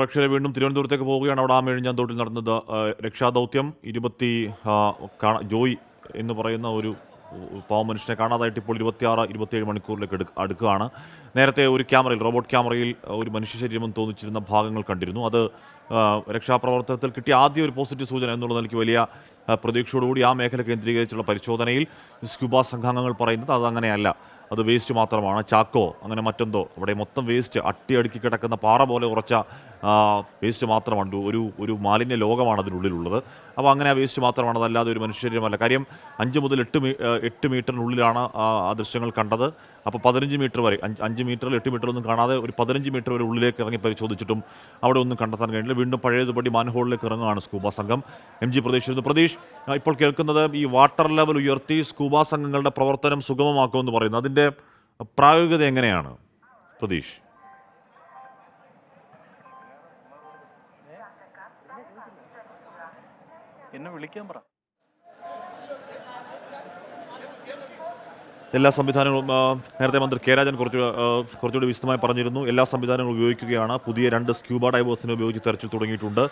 പക്ഷേ വീണ്ടും തിരുവനന്തപുരത്തേക്ക് പോവുകയാണ്. അവിടെ ആമയിഴഞ്ചാൻ തോട്ടിൽ നടന്നത് രക്ഷാദൗത്യം. ജോയ് എന്ന് പറയുന്ന ഒരു പാവം മനുഷ്യനെ കാണാതായിട്ട് ഇപ്പോൾ 26-27 മണിക്കൂറിലേക്ക് അടുക്കുകയാണ്. നേരത്തെ ഒരു ക്യാമറയിൽ, റോബോട്ട് ക്യാമറയിൽ ഒരു മനുഷ്യ ശരീരം തോന്നിച്ചിരുന്ന ഭാഗങ്ങൾ കണ്ടിരുന്നു. അത് രക്ഷാപ്രവർത്തനത്തിൽ കിട്ടിയ ആദ്യ ഒരു പോസിറ്റീവ് സൂചന എന്നുള്ള നിലയ്ക്ക് വലിയ പ്രതീക്ഷയോടുകൂടി ആ മേഖല കേന്ദ്രീകരിച്ചുള്ള പരിശോധനയിൽ സ്ക്യൂബ സംഘാംഗങ്ങൾ പറയുന്നത് അതങ്ങനെയല്ല, അത് വേസ്റ്റ് മാത്രമാണ്, ചാക്കോ അങ്ങനെ മറ്റെന്തോ. അവിടെ മൊത്തം വേസ്റ്റ് അടുക്കി കിടക്കുന്ന പാറ പോലെ ഉറച്ച വേസ്റ്റ് മാത്രമാണ്. ഒരു മാലിന്യ ലോകമാണ് അതിനുള്ളിലുള്ളത്. അപ്പോൾ അങ്ങനെ ആ വേസ്റ്റ് മാത്രമാണ്, അതല്ലാതെ ഒരു മനുഷ്യരമല്ല. കാര്യം 5 മുതൽ 8 മീറ്ററിനുള്ളിലാണ് ആ ദൃശ്യങ്ങൾ കണ്ടത്. അപ്പോൾ 15 മീറ്റർ വരെ, 5 മീറ്ററിൽ 8 മീറ്റർ ഒന്നും കാണാതെ ഒരു 15 മീറ്റർ വരെ ഉള്ളിലേക്ക് ഇറങ്ങി പരിശോധിച്ചിട്ടും അവിടെ ഒന്നും കണ്ടെത്താൻ കഴിഞ്ഞില്ല. വീണ്ടും പഴയതുപടി മാൻഹോളിലേക്ക് ഇറങ്ങുകയാണ് സ്കൂബ സംഘം. MG പ്രതീഷ് ഇപ്പോൾ കേൾക്കുന്നത് ഈ വാട്ടർ ലെവൽ ഉയർത്തി സ്കൂബ സംഘങ്ങളുടെ പ്രവർത്തനം സുഗമമാക്കുമെന്ന് പറയുന്നു. അതിൻ്റെ പ്രായോഗികത എങ്ങനെയാണ് പ്രതീഷ്? എന്നെ വിളിക്കാൻ പറ. എല്ലാ സംവിധാനങ്ങളും നേരത്തെ മന്ത്രി കെ രാജൻ കുറച്ചുകൂടി വിശദമായി പറഞ്ഞിരുന്നു. എല്ലാ സംവിധാനങ്ങളും ഉപയോഗിക്കുകയാണ്. പുതിയ 2 സ്ക്യൂബ ഡൈവേഴ്സിനെ ഉപയോഗിച്ച് തെരച്ചിൽ തുടങ്ങിയിട്ടുണ്ട്.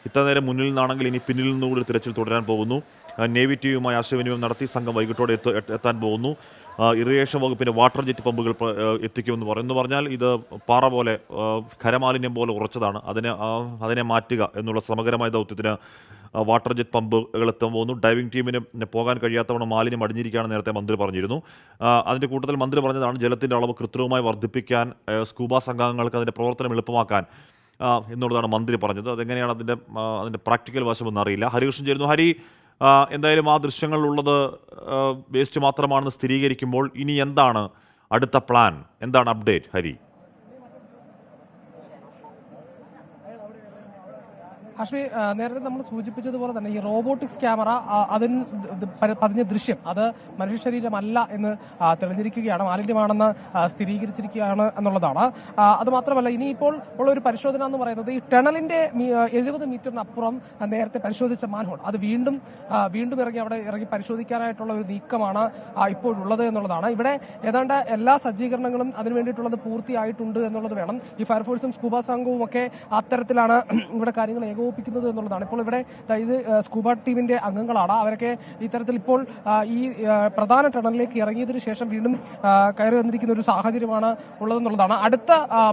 ഇത്ര നേരം മുന്നിൽ നിന്നാണെങ്കിൽ ഇനി പിന്നിൽ നിന്നുകൂടി തിരച്ചിൽ തുടരാൻ പോകുന്നു. നേവി ടീമുമായി ആശയവിനിമയം നടത്തി സംഘം വൈകിട്ടോടെ എത്താൻ പോകുന്നു. ഇറിഗേഷൻ വകുപ്പിൻ്റെ വാട്ടർ ജെറ്റ് പമ്പുകൾ എത്തിക്കുമെന്ന് പറയുന്നു. പറഞ്ഞാൽ ഇത് പാറ പോലെ, ഖരമാലിന്യം പോലെ ഉറച്ചതാണ്. അതിനെ മാറ്റുക എന്നുള്ള ശ്രമകരമായ ദൗത്യത്തിന് വാട്ടർ ജെറ്റ് പമ്പുകൾ എത്താൻ പോകുന്നു. ഡൈവിംഗ് ടീമിന് പോകാൻ കഴിയാത്തവണ്ണം മാലിന്യം അടിഞ്ഞിരിക്കുകയാണെന്ന് നേരത്തെ മന്ത്രി പറഞ്ഞിരുന്നു. അതിൻ്റെ കൂട്ടത്തിൽ മന്ത്രി പറഞ്ഞതാണ് ജലത്തിൻ്റെ അളവ് കൃത്രിമമായി വർദ്ധിപ്പിക്കാൻ, സ്കൂബ സംഘാംഗങ്ങൾക്ക് അതിൻ്റെ പ്രവർത്തനം എളുപ്പമാക്കാൻ എന്നുള്ളതാണ് മന്ത്രി പറഞ്ഞത്. അതെങ്ങനെയാണ് അതിൻ്റെ പ്രാക്ടിക്കൽ വശമെന്ന് അറിയില്ല. ഹരികൃഷ്ണൻ ചേരുന്നു. ഹരി, എന്തായാലും ആ ദൃശ്യങ്ങളിലുള്ളത് വേസ്റ്റ് മാത്രമാണെന്ന് സ്ഥിരീകരിക്കുമ്പോൾ ഇനി എന്താണ് അടുത്ത പ്ലാൻ, എന്താണ് അപ്ഡേറ്റ് ഹരി? ഹാഷ്മി, നേരത്തെ നമ്മൾ സൂചിപ്പിച്ചതുപോലെ തന്നെ ഈ റോബോട്ടിക്സ് ക്യാമറ അതിന് പതിഞ്ഞ ദൃശ്യം അത് മനുഷ്യ ശരീരമല്ല എന്ന് തെളിഞ്ഞിരിക്കുകയാണ്, മാലിന്യമാണെന്ന് സ്ഥിരീകരിച്ചിരിക്കുകയാണ് എന്നുള്ളതാണ്. അതുമാത്രമല്ല, ഇനിയിപ്പോൾ ഉള്ള ഒരു പരിശോധന എന്ന് പറയുന്നത് ഈ ടണലിന്റെ 70 മീറ്ററിനപ്പുറം നേരത്തെ പരിശോധിച്ച മാൻഹോൾ അത് വീണ്ടും ഇറങ്ങി പരിശോധിക്കാനായിട്ടുള്ള ഒരു നീക്കമാണ് ഇപ്പോഴുള്ളത് എന്നുള്ളതാണ്. ഇവിടെ ഏതാണ്ട് എല്ലാ സജ്ജീകരണങ്ങളും അതിനു വേണ്ടിയിട്ടുള്ളത് പൂർത്തിയായിട്ടുണ്ട് എന്നുള്ളത് വേണം. ഈ ഫയർഫോഴ്സും സ്കൂബ സംഘവും ഒക്കെ അത്തരത്തിലാണ് ഇവിടെ കാര്യങ്ങൾ ഏകോപിപ്പിക്കുന്നത് എന്നുള്ളതാണ്. ഇപ്പോൾ ഇവിടെ ഇത് സ്കൂബ ടീമിന്റെ അംഗങ്ങളാണ്. അവരൊക്കെ ഇത്തരത്തിൽ ഇപ്പോൾ ഈ പ്രധാന ടണലിലേക്ക് ഇറങ്ങിയതിനു ശേഷം വീണ്ടും കയറി വന്നിരിക്കുന്ന ഒരു സാഹചര്യമാണ് ഉള്ളതെന്നുള്ളതാണ്. അടുത്ത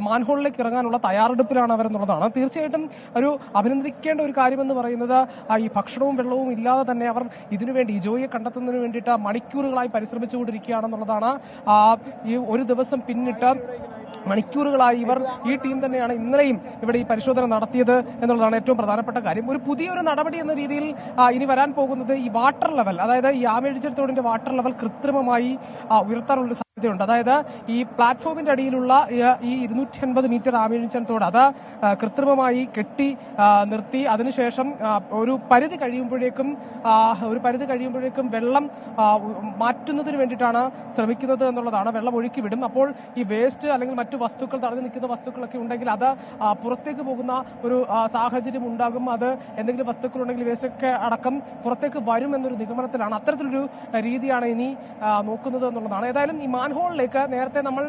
മാൻഹോളിലേക്ക് ഇറങ്ങാനുള്ള തയ്യാറെടുപ്പിലാണ് അവരെന്നുള്ളതാണ്. തീർച്ചയായിട്ടും ഒരു അഭിനന്ദിക്കേണ്ട ഒരു കാര്യമെന്ന് പറയുന്നത് ഈ ഭക്ഷണവും വെള്ളവും ഇല്ലാതെ തന്നെ അവർ ഇതിനുവേണ്ടി ഈ ജോയിയെ കണ്ടെത്തുന്നതിന് വേണ്ടിയിട്ട് മണിക്കൂറുകളായി പരിശ്രമിച്ചുകൊണ്ടിരിക്കുകയാണെന്നുള്ളതാണ്. ഈ ഒരു ദിവസം പിന്നിട്ട് മണിക്കൂറുകളായി ഈ ടീം തന്നെയാണ് ഇന്നലെയും ഇവിടെ ഈ പരിശോധന നടത്തിയത് എന്നുള്ളതാണ് ഏറ്റവും പ്രധാനപ്പെട്ട കാര്യം. ഒരു പുതിയൊരു നടപടി എന്ന രീതിയിൽ ഇനി വരാൻ പോകുന്നത് ഈ വാട്ടർ ലെവൽ, അതായത് ഈ ആമയിഴഞ്ചാൻ വാട്ടർ ലെവൽ കൃത്രിമമായി ഉയർത്താനുള്ള സാധ്യതയുണ്ട്. അതായത് ഈ പ്ലാറ്റ്ഫോമിന്റെ അടിയിലുള്ള ഈ 250 മീറ്റർ ആമയിഴഞ്ചാൻ തോട് അത് കൃത്രിമമായി കെട്ടി നിർത്തി അതിനുശേഷം ഒരു പരിധി കഴിയുമ്പോഴേക്കും വെള്ളം മാറ്റുന്നതിന് വേണ്ടിയിട്ടാണ് ശ്രമിക്കുന്നത് എന്നുള്ളതാണ്. വെള്ളം ഒഴുക്കി വിടും. അപ്പോൾ ഈ വേസ്റ്റ് അല്ലെങ്കിൽ മറ്റു വസ്തുക്കൾ, തടഞ്ഞു നിൽക്കുന്ന വസ്തുക്കളൊക്കെ ഉണ്ടെങ്കിൽ അത് പുറത്തേക്ക് പോകുന്ന ഒരു സാഹചര്യം ഉണ്ടാകും. അത് എന്തെങ്കിലും വസ്തുക്കളുണ്ടെങ്കിൽ വേസ്റ്റൊക്കെ അടക്കം പുറത്തേക്ക് വരും എന്നൊരു നിഗമനത്തിലാണ്. അത്തരത്തിലൊരു രീതിയാണ് ഇനി നോക്കുന്നത് എന്നുള്ളതാണ്. ഏതായാലും ഈ മാൻഹോളിലേക്ക് നേരത്തെ നമ്മൾ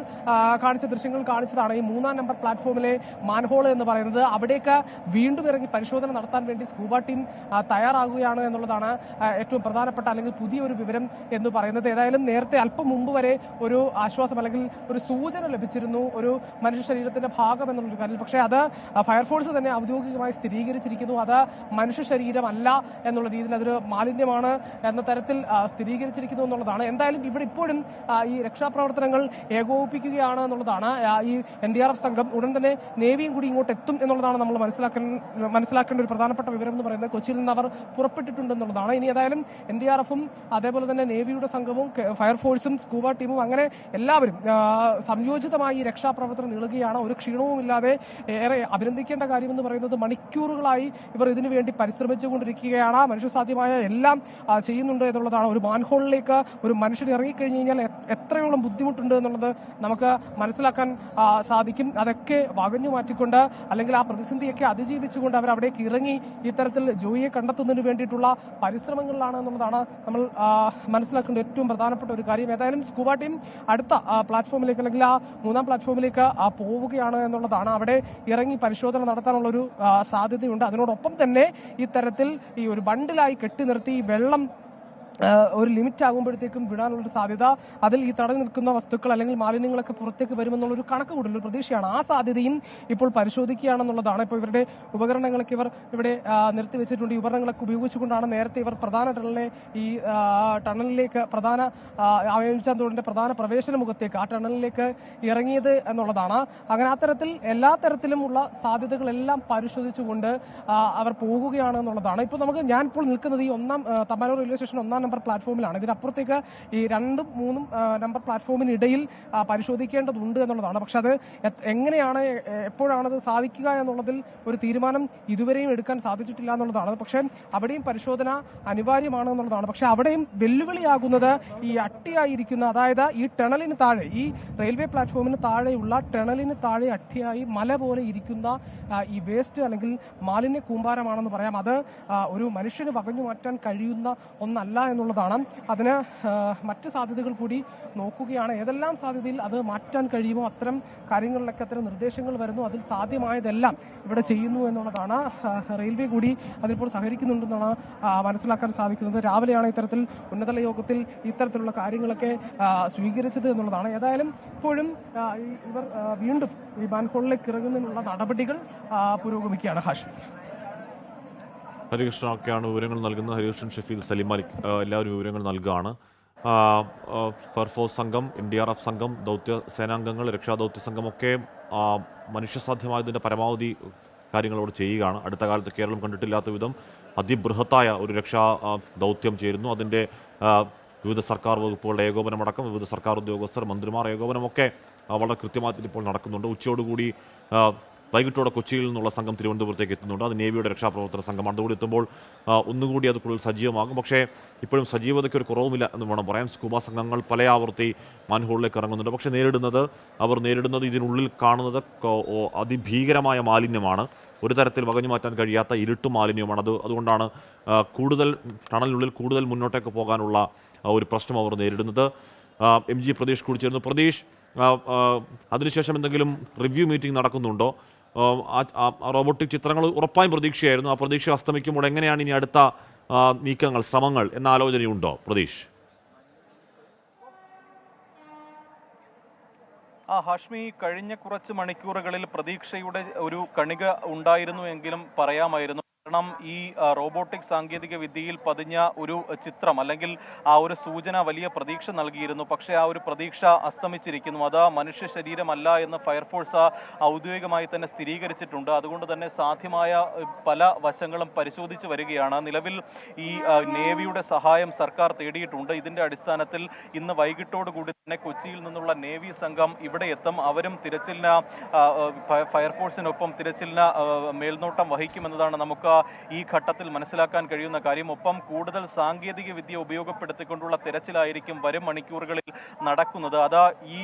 കാണിച്ച ദൃശ്യങ്ങൾ കാണിച്ചതാണ്. ഈ 3-ാം നമ്പർ പ്ലാറ്റ്ഫോമിലെ മാൻഹോൾ എന്ന് പറയുന്നത്, അവിടേക്ക് വീണ്ടും ഇറങ്ങി പരിശോധന നടത്താൻ വേണ്ടി സ്കൂബ ടീം തയ്യാറാകുകയാണ് എന്നുള്ളതാണ് ഏറ്റവും പ്രധാനപ്പെട്ട അല്ലെങ്കിൽ പുതിയൊരു വിവരം എന്ന് പറയുന്നത്. ഏതായാലും നേരത്തെ അല്പം മുമ്പ് വരെ ഒരു ആശ്വാസം അല്ലെങ്കിൽ ഒരു സൂചന ലഭിച്ചിരുന്നു ഒരു മനുഷ്യ ശരീരത്തിന്റെ ഭാഗം എന്നുള്ളൊരു കാര്യം. പക്ഷേ അത് ഫയർഫോഴ്സ് തന്നെ ഔദ്യോഗികമായി സ്ഥിരീകരിച്ചിരിക്കുന്നു. അത് മനുഷ്യ ശരീരമല്ല എന്നുള്ള രീതിയിൽ അതൊരു മാലിന്യമാണ് എന്ന തരത്തിൽ സ്ഥിരീകരിച്ചിരിക്കുന്നു എന്നുള്ളതാണ്. എന്തായാലും ഇവിടെ ഇപ്പോഴും ഈ രക്ഷാപ്രവർത്തനങ്ങൾ ഏകോപിപ്പിക്കുകയാണ് എന്നുള്ളതാണ്. ഈ NDRF സംഘം ഉടൻ തന്നെ നേവിയും കൂടി ഇങ്ങോട്ട് എത്തും എന്നുള്ളതാണ് നമ്മൾ മനസ്സിലാക്കേണ്ട ഒരു പ്രധാനപ്പെട്ട വിവരം എന്ന് പറയുന്നത്. കൊച്ചിയിൽ നിന്ന് അവർ പുറപ്പെട്ടിട്ടുണ്ടെന്നുള്ളതാണ്. ഇനി ഏതായാലും NDRFും അതേപോലെ തന്നെ നേവിയുടെ സംഘവും ഫയർഫോഴ്സും സ്കൂബ ടീമും അങ്ങനെ എല്ലാവരും സംയോജിതമായി രക്ഷാപ്രവർത്തനം നീളുകയാണ്. ഒരു ക്ഷീണവുമില്ലാതെ. ഏറെ അഭിനന്ദിക്കേണ്ട കാര്യമെന്ന് പറയുന്നത് മണിക്കൂറുകളായി ഇവർ ഇതിനു വേണ്ടി പരിശ്രമിച്ചുകൊണ്ടിരിക്കുകയാണ്. മനുഷ്യസാധ്യമായ എല്ലാം ചെയ്യുന്നുണ്ട് എന്നുള്ളതാണ്. ഒരു മാൻഹോളിലേക്ക് ഒരു മനുഷ്യൻ ഇറങ്ങിക്കഴിഞ്ഞു കഴിഞ്ഞാൽ എത്രയോളം ബുദ്ധിമുട്ടുണ്ട് എന്നുള്ളത് നമുക്ക് മനസ്സിലാക്കാൻ സാധിക്കും. അതൊക്കെ വകഞ്ഞു മാറ്റിക്കൊണ്ട് അല്ലെങ്കിൽ ആ പ്രതിസന്ധിയൊക്കെ അതിജീവിച്ചുകൊണ്ട് അവർ അവിടേക്ക് ഇറങ്ങി ഇത്തരത്തിൽ ജോയിയെ കണ്ടെത്തുന്നതിന് വേണ്ടിയിട്ടുള്ള പരിശ്രമങ്ങളിലാണ് എന്നുള്ളതാണ് നമ്മൾ മനസ്സിലാക്കേണ്ട ഏറ്റവും പ്രധാനപ്പെട്ട ഒരു കാര്യം. ഏതായാലും സ്കൂബ ടീം അടുത്ത പ്ലാറ്റ്ഫോമിലേക്ക് അല്ലെങ്കിൽ ആ 3ാം പ്ലാറ്റ്ഫോമിലേക്ക് പോവുകയാണ് എന്നുള്ളതാണ്. അവിടെ ഇറങ്ങി പരിശോധന നടത്താനുള്ള ഒരു സാധ്യതയുണ്ട്. അതിനോടൊപ്പം തന്നെ ഇത്തരത്തിൽ ഈ ഒരു ബണ്ടിലായി കെട്ടി നിർത്തി വെള്ളം ഒരു ലിമിറ്റ് ആകുമ്പോഴത്തേക്കും വിടാനുള്ളൊരു സാധ്യത, അതിൽ ഈ തടഞ്ഞു നിൽക്കുന്ന വസ്തുക്കൾ അല്ലെങ്കിൽ മാലിന്യങ്ങളൊക്കെ പുറത്തേക്ക് വരുമെന്നുള്ളൊരു കണക്ക് കൂടൽ പ്രതീക്ഷയാണ്. ആ സാധ്യതയും ഇപ്പോൾ പരിശോധിക്കുകയാണെന്നുള്ളതാണ്. ഇപ്പോൾ ഇവരുടെ ഉപകരണങ്ങളൊക്കെ ഇവർ ഇവിടെ നിർത്തിവെച്ചിട്ടുണ്ട്. ഈ ഉപകരണങ്ങളൊക്കെ ഉപയോഗിച്ചുകൊണ്ടാണ് നേരത്തെ ഇവർ പ്രധാന ടണലിലേക്ക് ആയോജിച്ചാൻ തോടിന്റെ പ്രധാന പ്രവേശന മുഖത്തേക്ക് ആ ടണലിലേക്ക് ഇറങ്ങിയത് എന്നുള്ളതാണ്. അങ്ങനെ അത്തരത്തിൽ എല്ലാ തരത്തിലുമുള്ള സാധ്യതകളെല്ലാം പരിശോധിച്ചുകൊണ്ട് അവർ പോകുകയാണ് എന്നുള്ളതാണ്. ഇപ്പോൾ ഞാനിപ്പോൾ നിൽക്കുന്നത് ഈ തമ്പാനൂർ റെയിൽവേ സ്റ്റേഷൻ 1ാം നമ്പർ പ്ലാറ്റ്ഫോമിലാണ്. ഇതിനപ്പുറത്തേക്ക് ഈ 2ഉം 3ഉം നമ്പർ പ്ലാറ്റ്ഫോമിനിടയിൽ പരിശോധിക്കേണ്ടതുണ്ട് എന്നുള്ളതാണ്. പക്ഷെ അത് എങ്ങനെയാണ് എപ്പോഴാണത് സാധിക്കുക എന്നുള്ളതിൽ ഒരു തീരുമാനം ഇതുവരെയും എടുക്കാൻ സാധിച്ചിട്ടില്ല എന്നുള്ളതാണ്. പക്ഷേ അവിടെയും പരിശോധന അനിവാര്യമാണ് എന്നുള്ളതാണ്. പക്ഷെ അവിടെയും വെല്ലുവിളിയാകുന്നത് ഈ അട്ടിയായിരിക്കുന്ന, അതായത് ഈ ടണലിന് താഴെ, ഈ റെയിൽവേ പ്ലാറ്റ്ഫോമിന് താഴെയുള്ള ടണലിന് താഴെ അട്ടിയായി മല പോലെ ഇരിക്കുന്ന ഈ വേസ്റ്റ് അല്ലെങ്കിൽ മാലിന്യ കൂമ്പാരമാണെന്ന് പറയാം. അത് ഒരു മനുഷ്യന് വകഞ്ഞു മാറ്റാൻ കഴിയുന്ന ഒന്നല്ല എന്നുള്ളതാണ്. അതിന് മറ്റ് സാധ്യതകൾ കൂടി നോക്കുകയാണ്. ഏതെല്ലാം സാധ്യതയിൽ അത് മാറ്റാൻ കഴിയുമോ അത്തരം കാര്യങ്ങളിലൊക്കെ അത്തരം നിർദ്ദേശങ്ങൾ വരുന്നു. അതിൽ സാധ്യമായതെല്ലാം ഇവിടെ ചെയ്യുന്നു എന്നുള്ളതാണ്. റെയിൽവേ കൂടി അതിപ്പോൾ സഹകരിക്കുന്നുണ്ടെന്നാണ് മനസ്സിലാക്കാൻ സാധിക്കുന്നത്. രാവിലെയാണ് ഇത്തരത്തിൽ ഉന്നതതല യോഗത്തിൽ ഇത്തരത്തിലുള്ള കാര്യങ്ങളൊക്കെ സ്വീകരിച്ചത് എന്നുള്ളതാണ്. ഏതായാലും ഇപ്പോഴും ഇവർ വീണ്ടും ഈ മാൻഹോളിലേക്ക് ഇറങ്ങുന്നതിനുള്ള നടപടികൾ പുരോഗമിക്കുകയാണ്. ഹാഷ്മി, ഹരികൃഷ്ണൻ ഒക്കെയാണ് വിവരങ്ങൾ നൽകുന്നത്. ഹരികൃഷ്ണൻ, ഷഫീദ്, സലിമാലിക് എല്ലാവരും വിവരങ്ങൾ നൽകുകയാണ്. ഫയർഫോഴ്സ് സംഘം, NDRF സംഘം, ദൗത്യ സേനാംഗങ്ങൾ, രക്ഷാദൗത്യ സംഘമൊക്കെ മനുഷ്യസാധ്യമായതിൻ്റെ പരമാവധി കാര്യങ്ങളോട് ചെയ്യുകയാണ്. അടുത്ത കാലത്ത് കേരളം കണ്ടിട്ടില്ലാത്ത വിധം അതിബൃഹത്തായ ഒരു രക്ഷാ ദൗത്യം ചേരുന്നു. അതിൻ്റെ വിവിധ സർക്കാർ വകുപ്പുകളുടെ ഏകോപനമടക്കം വിവിധ സർക്കാർ ഉദ്യോഗസ്ഥർ, മന്ത്രിമാർ ഏകോപനമൊക്കെ വളരെ കൃത്യമായിട്ട് ഇപ്പോൾ നടക്കുന്നുണ്ട്. ഉച്ചയോടുകൂടി വൈകിട്ടോടെ കൊച്ചിയിൽ നിന്നുള്ള സംഘം തിരുവനന്തപുരത്തേക്ക് എത്തുന്നുണ്ട്. അത് നേവിയുടെ രക്ഷാപ്രവർത്തന സംഘമാണ്. അതുകൂടി എത്തുമ്പോൾ ഒന്നുകൂടി അത് കൂടുതൽ സജീവമാകും. പക്ഷേ ഇപ്പോഴും സജീവതയ്ക്ക് ഒരു കുറവുമില്ല എന്ന് വേണം പറയാൻ. സ്കൂബ സംഘങ്ങൾ പല ആവർത്തി മാൻഹോളിലേക്ക് ഇറങ്ങുന്നുണ്ട്. പക്ഷേ അവർ നേരിടുന്നത് ഇതിനുള്ളിൽ കാണുന്നത് അതിഭീകരമായ മാലിന്യമാണ്. ഒരു തരത്തിൽ വകഞ്ഞു മാറ്റാൻ കഴിയാത്ത ഇരുട്ട് മാലിന്യമാണ്. അതുകൊണ്ടാണ് ടണലിനുള്ളിൽ കൂടുതൽ മുന്നോട്ടേക്ക് പോകാനുള്ള ഒരു പ്രശ്നം അവർ നേരിടുന്നത്. MG പ്രതീഷ് കൂടി ചേരുന്നു. പ്രതീഷ്, അതിനുശേഷം എന്തെങ്കിലും റിവ്യൂ മീറ്റിംഗ് നടക്കുന്നുണ്ടോ? റോബോട്ടിക് ചിത്രങ്ങൾ ഉറപ്പായും പ്രതീക്ഷയായിരുന്നു. ആ പ്രതീക്ഷ അസ്തമിക്കുമ്പോൾ എങ്ങനെയാണ് ഇനി അടുത്ത നീക്കങ്ങൾ, ശ്രമങ്ങൾ എന്ന ആലോചനയുണ്ടോ പ്രതീഷ്? ഹാഷ്മി, കഴിഞ്ഞ കുറച്ച് മണിക്കൂറുകളിൽ പ്രതീക്ഷയുടെ ഒരു കണിക ഉണ്ടായിരുന്നുവെങ്കിലും പറയാമായിരുന്നു. കാരണം ഈ റോബോട്ടിക് സാങ്കേതിക വിദ്യയിൽ പതിഞ്ഞ ഒരു ചിത്രം അല്ലെങ്കിൽ ആ ഒരു സൂചന വലിയ പ്രതീക്ഷ നൽകിയിരുന്നു. പക്ഷേ ആ ഒരു പ്രതീക്ഷ അസ്തമിച്ചിരിക്കുന്നു. അത് മനുഷ്യ ശരീരമല്ല എന്ന് ഫയർഫോഴ്സ് ഔദ്യോഗികമായി തന്നെ സ്ഥിരീകരിച്ചിട്ടുണ്ട്. അതുകൊണ്ട് തന്നെ സാധ്യമായ പല വശങ്ങളും പരിശോധിച്ച് വരികയാണ്. നിലവിൽ ഈ നേവിയുടെ സഹായം സർക്കാർ തേടിയിട്ടുണ്ട്. ഇതിന്റെ അടിസ്ഥാനത്തിൽ ഇന്ന് വൈകിട്ടോടുകൂടി തന്നെ കൊച്ചിയിൽ നിന്നുള്ള നേവി സംഘം ഇവിടെ എത്തും. അവരും ഫയർഫോഴ്സിനൊപ്പം തിരച്ചിലിന് മേൽനോട്ടം വഹിക്കുമെന്നതാണ് നമുക്ക് ഈ ഘട്ടത്തിൽ മനസ്സിലാക്കാൻ കഴിയുന്ന കാര്യം. ഒപ്പം കൂടുതൽ സാങ്കേതിക വിദ്യ ഉപയോഗപ്പെടുത്തിക്കൊണ്ടുള്ള തിരച്ചിലായിരിക്കും വരും മണിക്കൂറുകളിൽ നടക്കുന്നത്. ഈ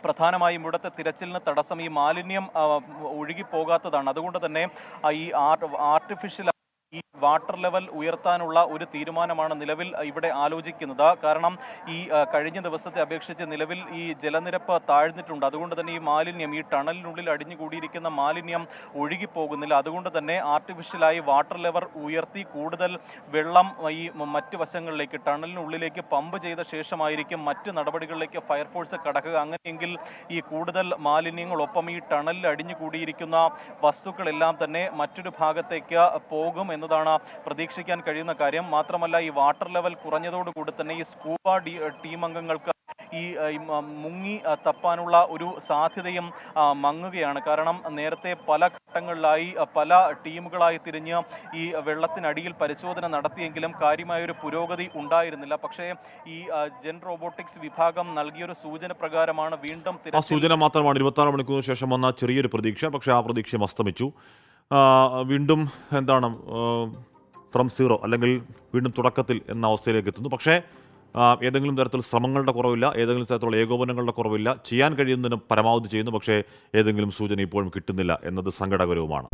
പ്രധാനമായും ഇവിടുത്തെ തിരച്ചിലിന് തടസ്സം ഈ മാലിന്യം ഒഴുകിപ്പോകാത്തതാണ്. അതുകൊണ്ട് തന്നെ ഈ ആർട്ടിഫിഷ്യൽ ഈ വാട്ടർ ലെവൽ ഉയർത്താനുള്ള ഒരു തീരുമാനമാണ് നിലവിൽ ഇവിടെ ആലോചിക്കുന്നത്. കാരണം ഈ കഴിഞ്ഞ ദിവസത്തെ അപേക്ഷിച്ച് നിലവിൽ ഈ ജലനിരപ്പ് താഴ്ന്നിട്ടുണ്ട്. അതുകൊണ്ട് തന്നെ ഈ മാലിന്യം, ഈ ടണലിനുള്ളിൽ അടിഞ്ഞുകൂടിയിരിക്കുന്ന മാലിന്യം ഒഴുകിപ്പോകുന്നില്ല. അതുകൊണ്ട് തന്നെ ആർട്ടിഫിഷ്യലായി വാട്ടർ ലെവൽ ഉയർത്തി കൂടുതൽ വെള്ളം ഈ മറ്റ് വശങ്ങളിലേക്ക്, ടണലിനുള്ളിലേക്ക് പമ്പ് ചെയ്ത ശേഷമായിരിക്കും മറ്റ് നടപടികളിലേക്ക് ഫയർഫോഴ്സ് കടക്കുക. അങ്ങനെയെങ്കിൽ ഈ കൂടുതൽ മാലിന്യങ്ങളൊപ്പം ഈ ടണലിൽ അടിഞ്ഞുകൂടിയിരിക്കുന്ന വസ്തുക്കളെല്ലാം തന്നെ മറ്റൊരു ഭാഗത്തേക്ക് പോകും എന്നതാണ് പ്രതീക്ഷിക്കാൻ കഴിയുന്ന കാര്യം. മാത്രമല്ല ഈ വാട്ടർ ലെവൽ കുറഞ്ഞതോടുകൂടി തന്നെ ഈ സ്കൂബ ടീം അംഗങ്ങൾക്ക് ഈ മുങ്ങി തപ്പാനുള്ള ഒരു സാധ്യതയും മങ്ങുകയാണ്. കാരണം നേരത്തെ പല ഘട്ടങ്ങളിലായി പല ടീമുകളായി തിരിഞ്ഞ് ഈ വെള്ളത്തിനടിയിൽ പരിശോധന നടത്തിയെങ്കിലും കാര്യമായൊരു പുരോഗതി ഉണ്ടായിരുന്നില്ല. പക്ഷേ ഈ ജെൻ റോബോട്ടിക്സ് വിഭാഗം നൽകിയൊരു സൂചന പ്രകാരമാണ് വീണ്ടും സൂചന മാത്രമാണ് 24 മണിക്കൂറിന് ശേഷം വന്ന ചെറിയൊരു പ്രതീക്ഷ. പക്ഷേ ആ പ്രതീക്ഷ അസ്തമിച്ചു. വീണ്ടും ഫ്രം സീറോ അല്ലെങ്കിൽ വീണ്ടും തുടക്കത്തിൽ എന്ന അവസ്ഥയിലേക്ക് എത്തുന്നു. പക്ഷേ ഏതെങ്കിലും തരത്തിൽ ശ്രമങ്ങളുടെ കുറവില്ല, ഏതെങ്കിലും തരത്തിലുള്ള ഏകോപനങ്ങളുടെ കുറവില്ല, ചെയ്യാൻ കഴിയുന്നതിന് പരമാവധി ചെയ്യുന്നു. പക്ഷേ ഏതെങ്കിലും സൂചന ഇപ്പോഴും കിട്ടുന്നില്ല എന്നത് സങ്കടകരവുമാണ്.